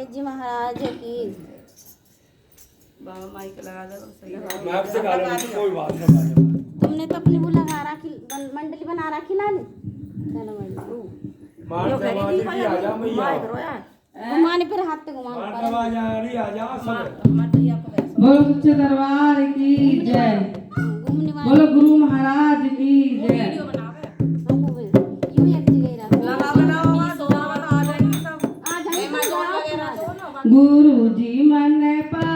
गणेश जी महाराज की। बाबा माइक लगा दो सही है। मैं आपसे गा लूंगा, कोई बात नहीं। तुमने तो अपनी वो लगा रखी, मंडली बना रखी ना। चलो मान समाज की आजा मैया, घुमाने फिर हाथ पे घुमा मान समाज आरी आजा सब। बोलो सच्चे दरबार की जय। घूमने वाले बोलो गुरु महाराज की जय। हमको भी यूं एक जगह रखो। आ जाएंगे गुरु जी मन पा